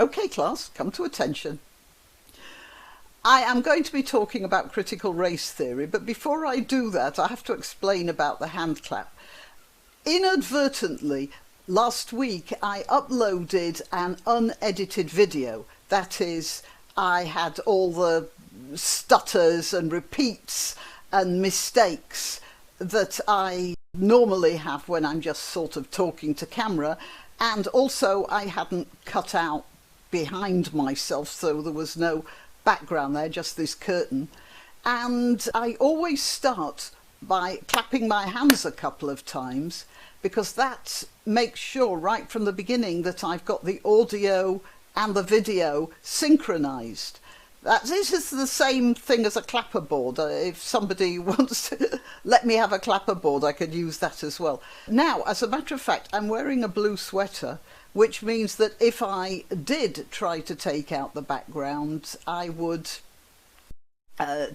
Okay, class, come to attention. I am going to be talking about critical race theory, but before I do that, I have to explain about the hand clap. Inadvertently, last week I uploaded an unedited video. That is, I had all the stutters and repeats and mistakes that I normally have when I'm just sort of talking to camera, and also I hadn't cut out behind myself, so there was no background there, just this curtain. And I always start by clapping my hands a couple of times, because that makes sure right from the beginning that I've got the audio and the video synchronized. This is the same thing as a clapperboard. If somebody wants to let me have a clapperboard, I could use that as well. Now, as a matter of fact, I'm wearing a blue sweater, which means that if I did try to take out the background, I would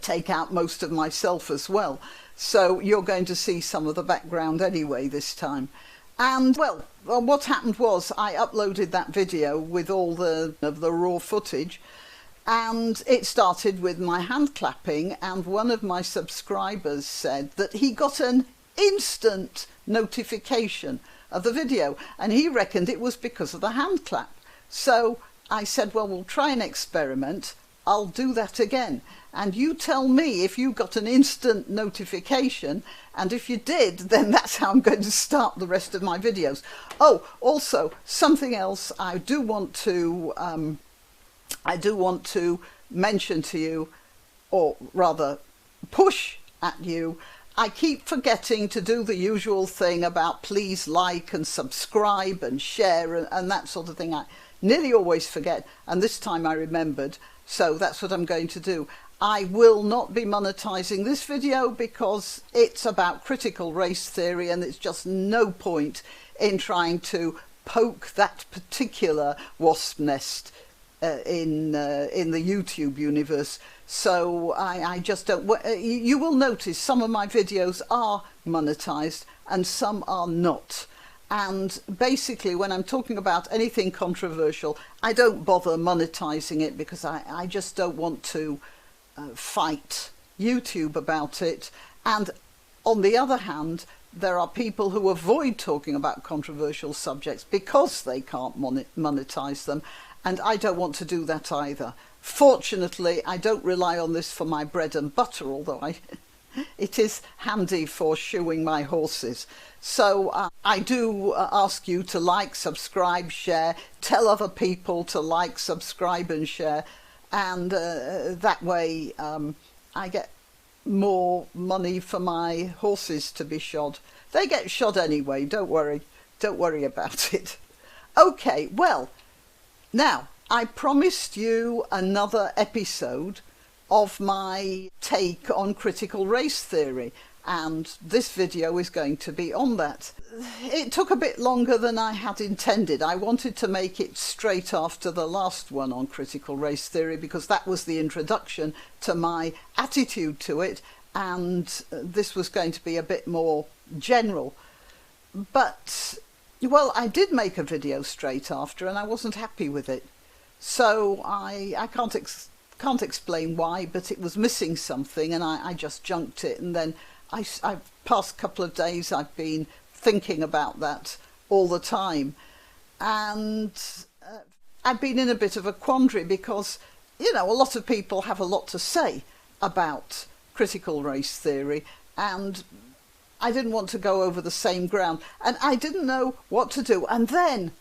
take out most of myself as well. So you're going to see some of the background anyway this time. And well, what happened was I uploaded that video with all the raw footage, and it started with my hand clapping, and one of my subscribers said that he got an instant notification of the video, and he reckoned it was because of the hand clap. So I said, well, we'll try an experiment. I'll do that again, and you tell me if you got an instant notification, and if you did, then that's how I'm going to start the rest of my videos. Oh, also something else I do want to mention to you, or rather push at you. I keep forgetting to do the usual thing about please like and subscribe and share and that sort of thing. I nearly always forget, and this time I remembered, so that's what I'm going to do. I will not be monetizing this video because it's about critical race theory, and it's just no point in trying to poke that particular wasp nest in the YouTube universe. So I just don't. You will notice some of my videos are monetized and some are not. And basically, when I'm talking about anything controversial, I don't bother monetizing it because I just don't want to fight YouTube about it. And on the other hand, there are people who avoid talking about controversial subjects because they can't monetize them. And I don't want to do that either. Fortunately, I don't rely on this for my bread and butter, although it is handy for shoeing my horses. So I do ask you to like, subscribe, share, tell other people to like, subscribe and share. And that way I get more money for my horses to be shod. They get shod anyway, don't worry about it. Okay, well, now, I promised you another episode of my take on critical race theory, and this video is going to be on that. It took a bit longer than I had intended. I wanted to make it straight after the last one on critical race theory because that was the introduction to my attitude to it, and this was going to be a bit more general. But well, I did make a video straight after and I wasn't happy with it. So I can't explain why, but it was missing something, and I just junked it. And then I've past couple of days I've been thinking about that all the time. And I've been in a bit of a quandary because, you know, a lot of people have a lot to say about critical race theory, and I didn't want to go over the same ground, and I didn't know what to do. And then,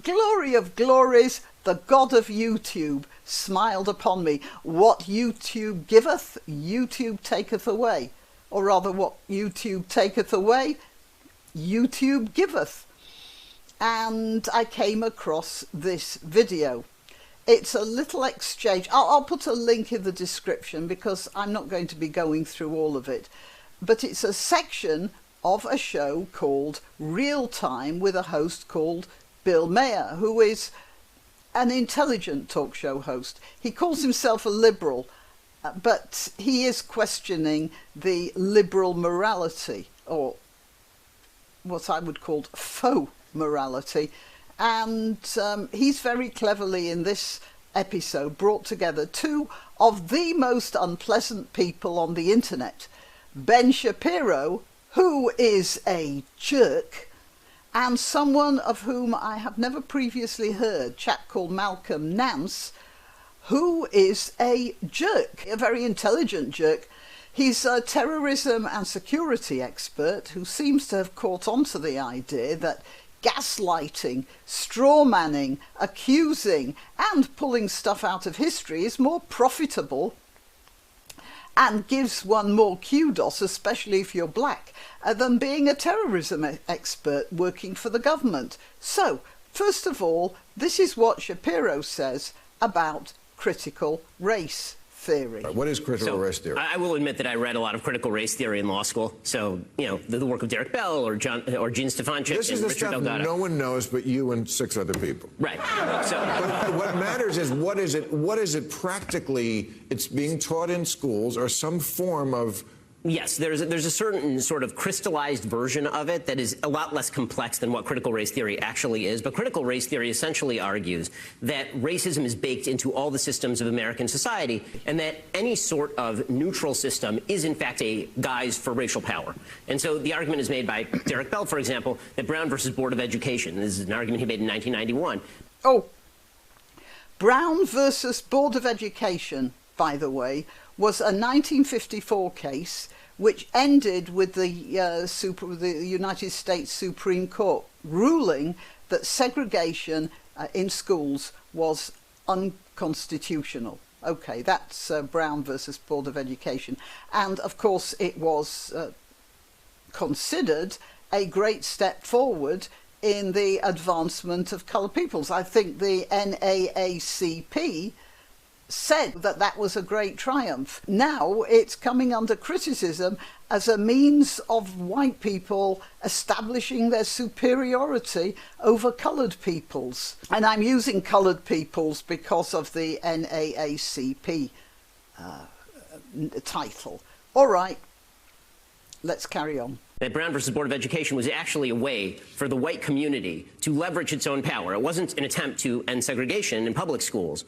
glory of glories, the God of YouTube smiled upon me. What YouTube giveth, YouTube taketh away. Or rather, what YouTube taketh away, YouTube giveth. And I came across this video. It's a little exchange. I'll put a link in the description because I'm not going to be going through all of it. But it's a section of a show called RealTime with a host called Bill Maher, who is an intelligent talk show host. He calls himself a liberal, but he is questioning the liberal morality, or what I would call faux morality, And he's very cleverly in this episode brought together two of the most unpleasant people on the internet. Ben Shapiro, who is a jerk, and someone of whom I have never previously heard, a chap called Malcolm Nance, who is a jerk, a very intelligent jerk. He's a terrorism and security expert who seems to have caught on to the idea that gaslighting, strawmanning, accusing and pulling stuff out of history is more profitable and gives one more kudos, especially if you're black, than being a terrorism expert working for the government. So, first of all, this is what Shapiro says about critical race theory. What is critical race theory? I will admit that I read a lot of critical race theory in law school. So, you know, the work of Derek Bell or Gene Stefanchik this is and the Richard stuff Delgado. No one knows but you and 6 other people. Right. So, but what matters is what is it practically? It's being taught in schools or some form of. yes, there's a certain sort of crystallized version of it that is a lot less complex than what critical race theory actually is. But critical race theory essentially argues that racism is baked into all the systems of American society and that any sort of neutral system is in fact a guise for racial power. And so the argument is made by Derek Bell, for example, that Brown versus Board of Education, this is an argument he made in 1991. Oh, Brown versus Board of Education, by the way, was a 1954 case which ended with the United States Supreme Court ruling that segregation in schools was unconstitutional. Okay, that's Brown versus Board of Education. And of course it was considered a great step forward in the advancement of coloured peoples. I think the NAACP said that that was a great triumph. Now it's coming under criticism as a means of white people establishing their superiority over coloured peoples. And I'm using coloured peoples because of the NAACP title. All right, let's carry on. That Brown versus Board of Education was actually a way for the white community to leverage its own power. It wasn't an attempt to end segregation in public schools.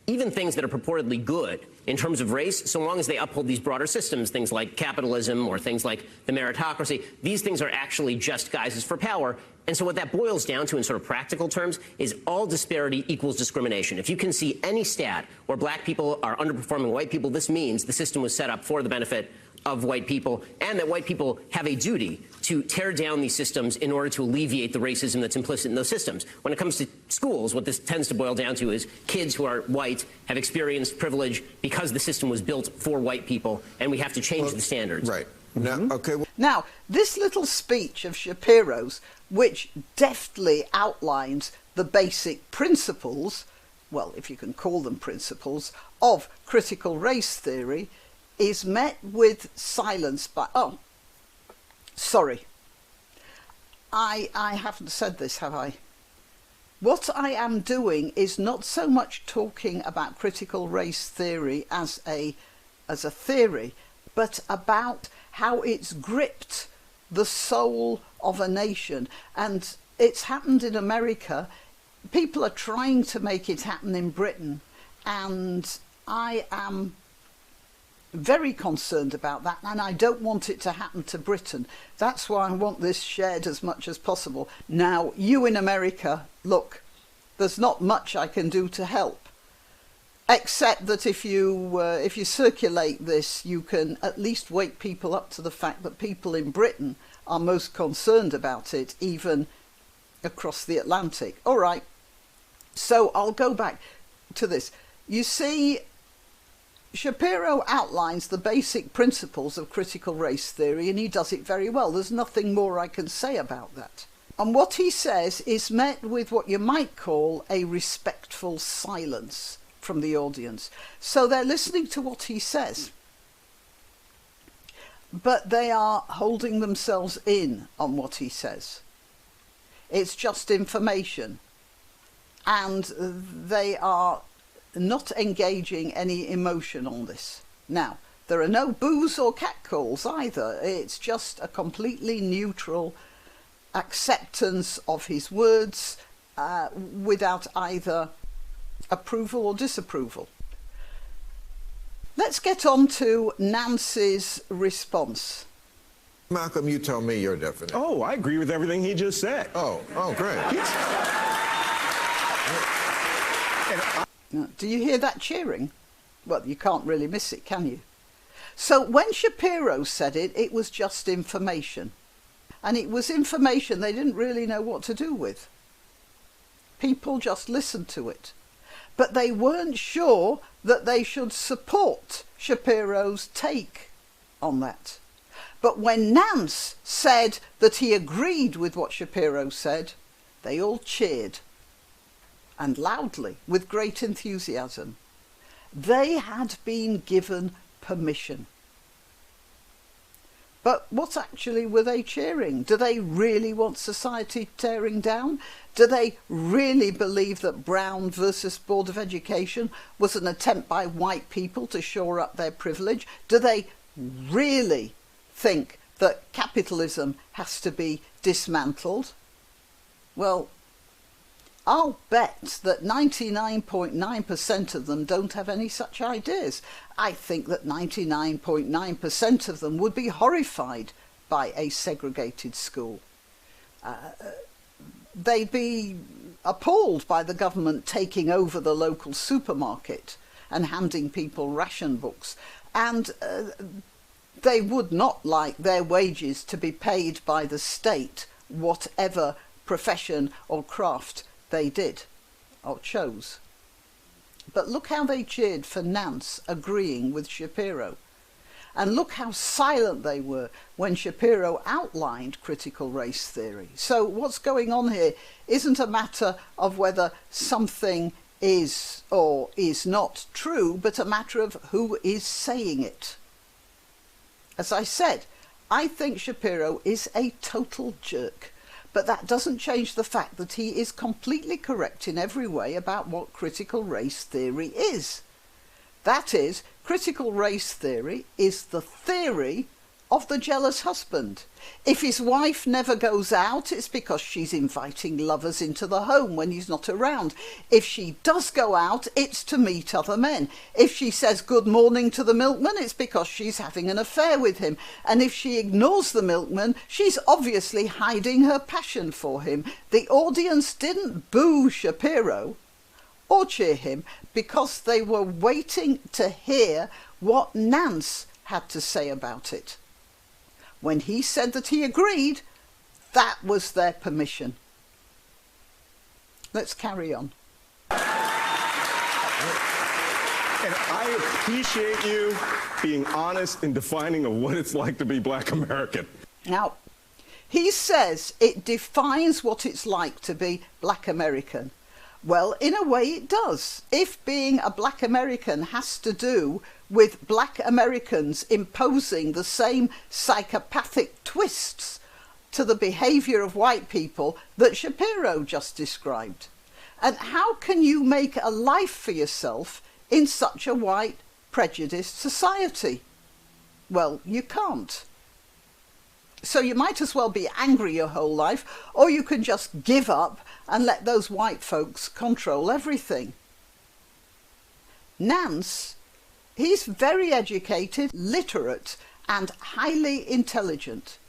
Even things that are purportedly good in terms of race, so long as they uphold these broader systems, things like capitalism or things like the meritocracy, these things are actually just guises for power. And so what that boils down to in sort of practical terms is all disparity equals discrimination. If you can see any stat where black people are underperforming white people, this means the system was set up for the benefit of white people, and that white people have a duty to tear down these systems in order to alleviate the racism that's implicit in those systems. When it comes to schools, what this tends to boil down to is kids who are white have experienced privilege because the system was built for white people, and we have to change the standards. Right. Now, okay. Now, this little speech of Shapiro's, which deftly outlines the basic principles, well, if you can call them principles, of critical race theory, is met with silence by... Oh, sorry. I haven't said this, have I? What I am doing is not so much talking about critical race theory as a theory, but about how it's gripped the soul of a nation. And it's happened in America. People are trying to make it happen in Britain. And I am very concerned about that, and I don't want it to happen to Britain. That's why I want this shared as much as possible. Now, you in America, look, there's not much I can do to help, except that if you circulate this, you can at least wake people up to the fact that people in Britain are most concerned about it, even across the Atlantic. All right, so I'll go back to this. You see, Shapiro outlines the basic principles of critical race theory, and he does it very well. There's nothing more I can say about that. And what he says is met with what you might call a respectful silence from the audience. So they're listening to what he says, but they are holding themselves in on what he says. It's just information, and they are not engaging any emotion on this. Now, there are no boos or catcalls either. It's just a completely neutral acceptance of his words without either approval or disapproval. Let's get on to Nance's response. Malcolm, you tell me your definition. Oh, I agree with everything he just said. Oh, great. Do you hear that cheering? Well, you can't really miss it, can you? So when Shapiro said it, it was just information. And it was information they didn't really know what to do with. People just listened to it. But they weren't sure that they should support Shapiro's take on that. But when Nance said that he agreed with what Shapiro said, they all cheered. And loudly, with great enthusiasm. They had been given permission. But what actually were they cheering? Do they really want society tearing down? Do they really believe that Brown versus Board of Education was an attempt by white people to shore up their privilege? Do they really think that capitalism has to be dismantled? Well, I'll bet that 99.9% of them don't have any such ideas. I think that 99.9% of them would be horrified by a segregated school. They'd be appalled by the government taking over the local supermarket and handing people ration books. And they would not like their wages to be paid by the state, whatever profession or craft they did or chose. But look how they cheered for Nance agreeing with Shapiro. And look how silent they were when Shapiro outlined critical race theory. So what's going on here isn't a matter of whether something is or is not true, but a matter of who is saying it. As I said, I think Shapiro is a total jerk. But that doesn't change the fact that he is completely correct in every way about what critical race theory is. That is, critical race theory is the theory of the jealous husband. If his wife never goes out, it's because she's inviting lovers into the home when he's not around. If she does go out, it's to meet other men. If she says good morning to the milkman, it's because she's having an affair with him. And if she ignores the milkman, she's obviously hiding her passion for him. The audience didn't boo Shapiro or cheer him because they were waiting to hear what Nance had to say about it. When he said that he agreed, that was their permission. Let's carry on. And I appreciate you being honest in defining of what it's like to be Black American. Now, he says it defines what it's like to be Black American. Well, in a way it does. If being a Black American has to do with Black Americans imposing the same psychopathic twists to the behaviour of white people that Shapiro just described. And how can you make a life for yourself in such a white, prejudiced society? Well, you can't. So you might as well be angry your whole life, or you can just give up and let those white folks control everything. Nance, he's very educated, literate, and highly intelligent.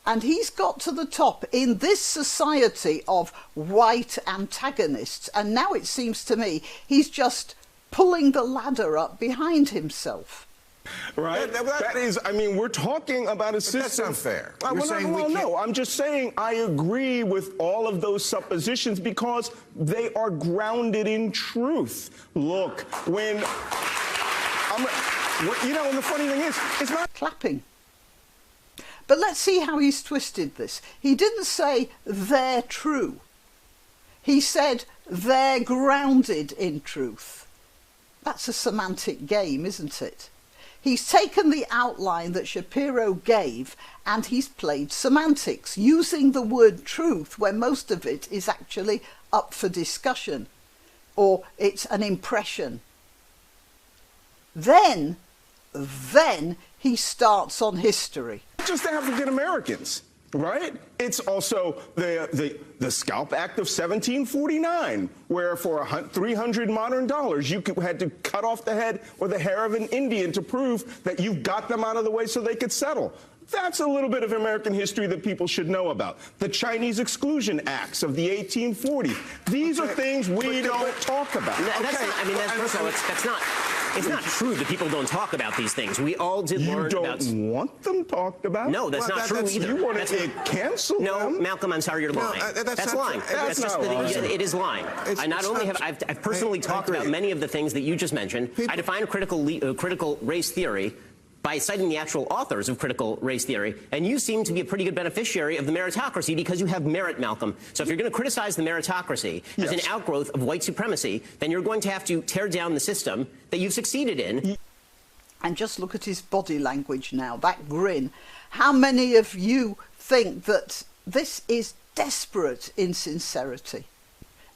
And he's got to the top in this society of white antagonists. And now it seems to me he's just pulling the ladder up behind himself. Right? That is, I mean, we're talking about a system. That's not fair. No, I'm just saying I agree with all of those suppositions because they are grounded in truth. Look, and the funny thing is, it's not clapping. But let's see how he's twisted this. He didn't say they're true. He said they're grounded in truth. That's a semantic game, isn't it? He's taken the outline that Shapiro gave and he's played semantics, using the word truth where most of it is actually up for discussion, or it's an impression. Then he starts on history. just African Americans. right? It's also the Scalp Act of 1749, where for $300 modern dollars, you had to cut off the head or the hair of an Indian to prove that you got them out of the way so they could settle. That's a little bit of American history that people should know about. The Chinese Exclusion Acts of the 1840s. These are things we don't talk about. That's not, I mean, first of all, it's not true that people don't talk about these things. We all did learn about... You don't want them talked about? No, that's not true either. You want to cancel them? No, Malcolm, I'm sorry, you're lying. That's lying. It is lying. I've personally talked about many of the things that you just mentioned. I define critical race theory by citing the actual authors of critical race theory, and you seem to be a pretty good beneficiary of the meritocracy because you have merit, Malcolm. So if you're going to criticize the meritocracy as an outgrowth of white supremacy, then you're going to have to tear down the system that you've succeeded in. And just look at his body language now, that grin. How many of you think that this is desperate insincerity?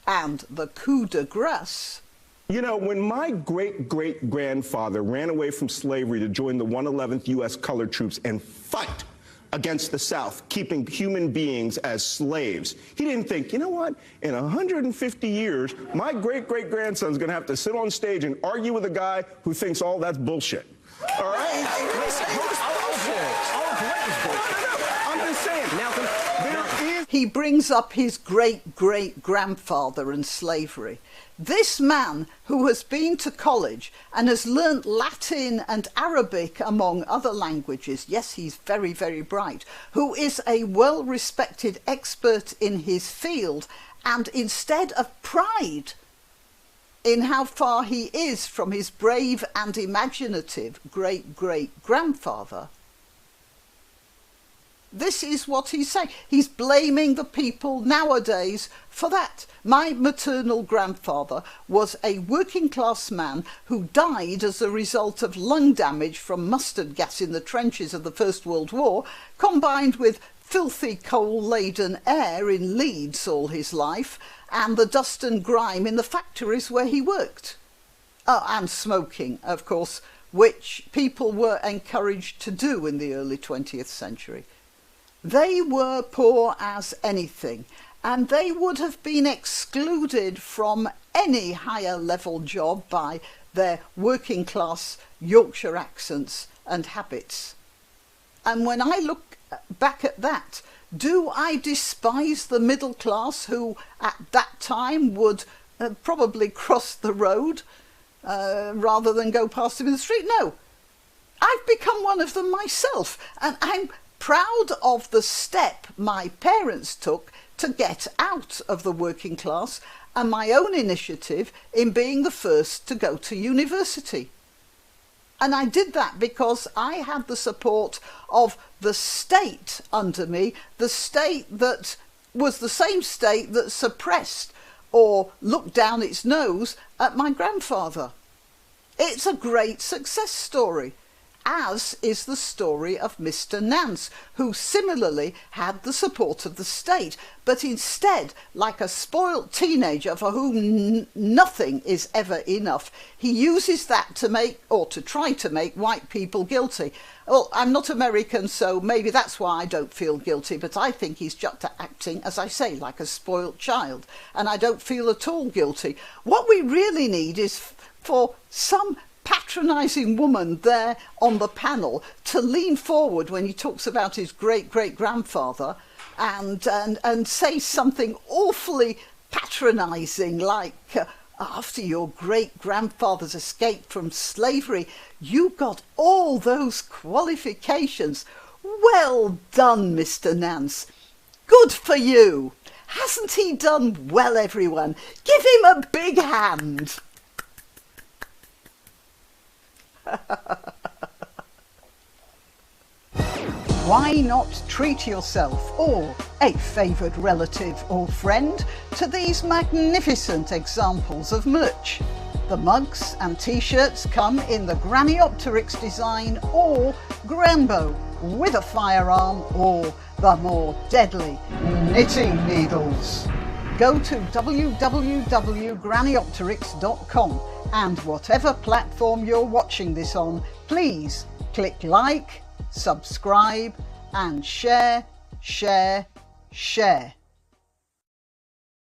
And the coup de grace. You know, when my great-great-grandfather ran away from slavery to join the 111th U.S. Colored Troops and fight against the South, keeping human beings as slaves, he didn't think, you know what, in 150 years, my great-great-grandson's going to have to sit on stage and argue with a guy who thinks all that's bullshit. All right? I'm just saying. Malcolm. He brings up his great-great-grandfather and slavery. This man who has been to college and has learnt Latin and Arabic among other languages, yes, he's very, very bright, who is a well-respected expert in his field, and instead of pride in how far he is from his brave and imaginative great-great-grandfather, this is what he's saying. He's blaming the people nowadays for that. My maternal grandfather was a working class man who died as a result of lung damage from mustard gas in the trenches of the First World War, combined with filthy coal-laden air in Leeds all his life, and the dust and grime in the factories where he worked. And smoking, of course, which people were encouraged to do in the early 20th century. They were poor as anything, and they would have been excluded from any higher level job by their working class Yorkshire accents and habits. And when I look back at that, do I despise the middle class who at that time would probably cross the road rather than go past him in the street? No. I've become one of them myself, and I'm proud of the step my parents took to get out of the working class and my own initiative in being the first to go to university. And I did that because I had the support of the state under me, the state that was the same state that suppressed or looked down its nose at my grandfather. It's a great success story, as is the story of Mr. Nance, who similarly had the support of the state, but instead, like a spoilt teenager for whom nothing is ever enough, he uses that to make, or to try to make, white people guilty. Well, I'm not American, so maybe that's why I don't feel guilty, but I think he's just acting, as I say, like a spoilt child, and I don't feel at all guilty. What we really need is for some patronising woman there on the panel to lean forward when he talks about his great-great-grandfather and say something awfully patronising like, after your great-grandfather's escape from slavery, you got all those qualifications. Well done, Mr. Nance. Good for you. Hasn't he done well, everyone? Give him a big hand. Why not treat yourself or a favoured relative or friend to these magnificent examples of merch? The mugs and t-shirts come in the Graniopteryx design or Granbo with a firearm or the more deadly knitting needles. Go to www.graniopteryx.com and whatever platform you're watching this on, please click like, subscribe and share share, share.